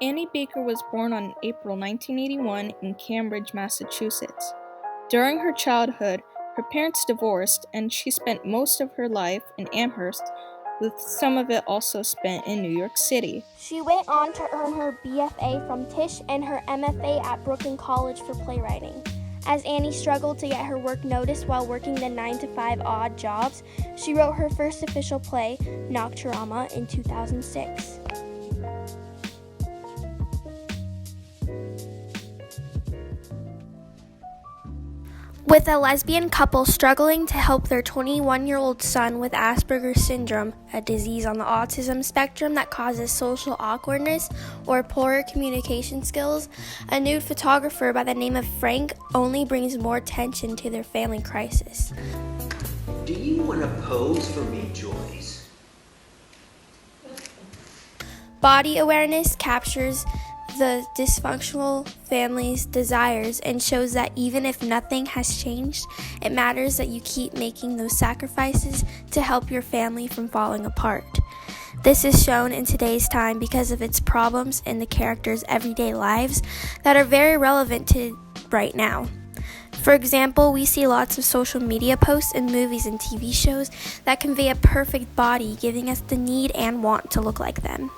Annie Baker was born on April 1981 in Cambridge, Massachusetts. During her childhood, her parents divorced and she spent most of her life in Amherst, with some of it also spent in New York City. She went on to earn her BFA from Tisch and her MFA at Brooklyn College for playwriting. As Annie struggled to get her work noticed while working the 9-to-5 odd jobs, she wrote her first official play, Nocturama, in 2006. With a lesbian couple struggling to help their 21-year-old son with Asperger's syndrome, a disease on the autism spectrum that causes social awkwardness or poorer communication skills, a nude photographer by the name of Frank only brings more attention to their family crisis. Do you want to pose for me, Joyce? Body awareness captures the dysfunctional family's desires and shows that even if nothing has changed, it matters that you keep making those sacrifices to help your family from falling apart. This is shown in today's time because of its problems in the characters' everyday lives that are very relevant to right now. For example, we see lots of social media posts and movies and TV shows that convey a perfect body, giving us the need and want to look like them.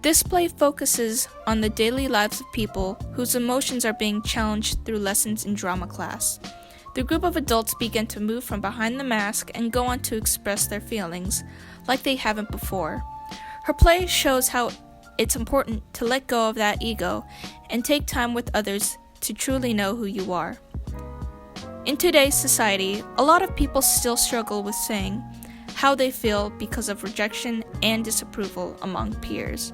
This play focuses on the daily lives of people whose emotions are being challenged through lessons in drama class. The group of adults begin to move from behind the mask and go on to express their feelings like they haven't before. Her play shows how it's important to let go of that ego and take time with others to truly know who you are. In today's society, a lot of people still struggle with saying how they feel because of rejection and disapproval among peers.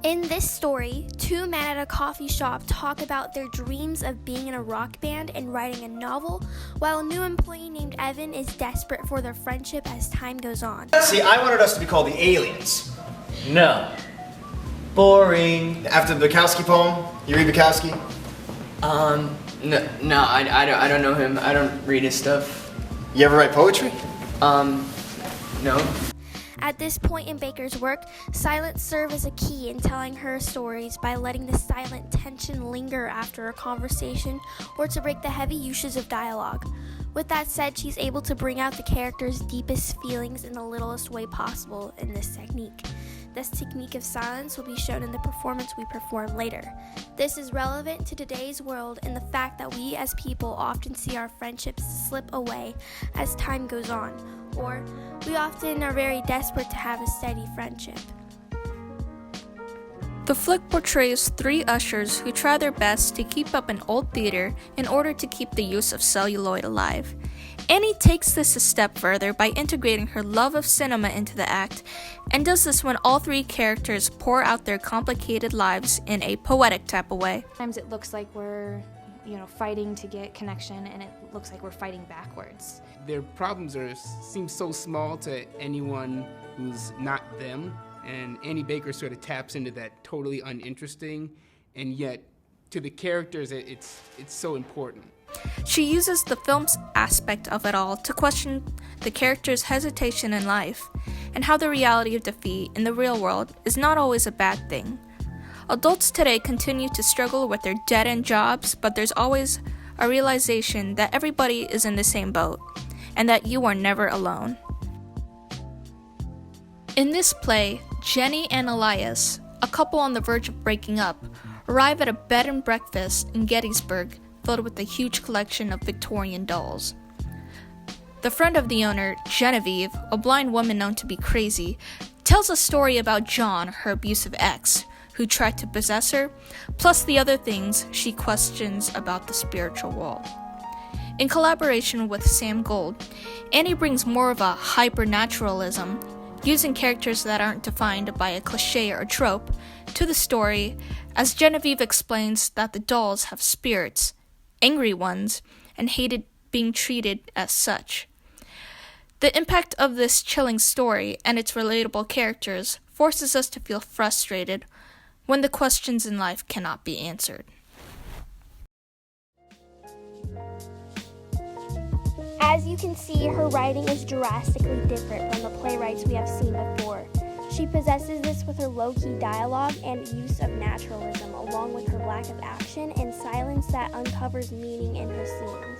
In this story, two men at a coffee shop talk about their dreams of being in a rock band and writing a novel, while a new employee named Evan is desperate for their friendship as time goes on. See, I wanted us to be called the Aliens. No. Boring. After the Bukowski poem, you read Bukowski? No, I don't know him. I don't read his stuff. You ever write poetry? No. At this point in Baker's work, silence serves as a key in telling her stories by letting the silent tension linger after a conversation or to break the heavy uses of dialogue. With that said, she's able to bring out the character's deepest feelings in the littlest way possible in this technique. This technique of silence will be shown in the performance we perform later. This is relevant to today's world and the fact that we as people often see our friendships slip away as time goes on, or we often are very desperate to have a steady friendship. The flick portrays three ushers who try their best to keep up an old theater in order to keep the use of celluloid alive. Annie takes this a step further by integrating her love of cinema into the act, and does this when all three characters pour out their complicated lives in a poetic type of way. Sometimes it looks like we're, fighting to get connection, and it looks like we're fighting backwards. Their problems seem so small to anyone who's not them, and Annie Baker sort of taps into that totally uninteresting, and yet to the characters it's so important. She uses the film's aspect of it all to question the character's hesitation in life, and how the reality of defeat in the real world is not always a bad thing. Adults today continue to struggle with their dead-end jobs, but there's always a realization that everybody is in the same boat, and that you are never alone. In this play, Jenny and Elias, a couple on the verge of breaking up, arrive at a bed and breakfast in Gettysburg filled with a huge collection of Victorian dolls. The friend of the owner, Genevieve, a blind woman known to be crazy, tells a story about John, her abusive ex, who tried to possess her, plus the other things she questions about the spiritual world. In collaboration with Sam Gold, Annie brings more of a hypernaturalism, using characters that aren't defined by a cliche or trope, to the story, as Genevieve explains that the dolls have spirits, angry ones, and hated being treated as such. The impact of this chilling story and its relatable characters forces us to feel frustrated when the questions in life cannot be answered. As As you can see, her writing is drastically different from the playwrights we have seen before. She possesses this with her low-key dialogue and use of naturalism, along with her lack of action and silence that uncovers meaning in her scenes.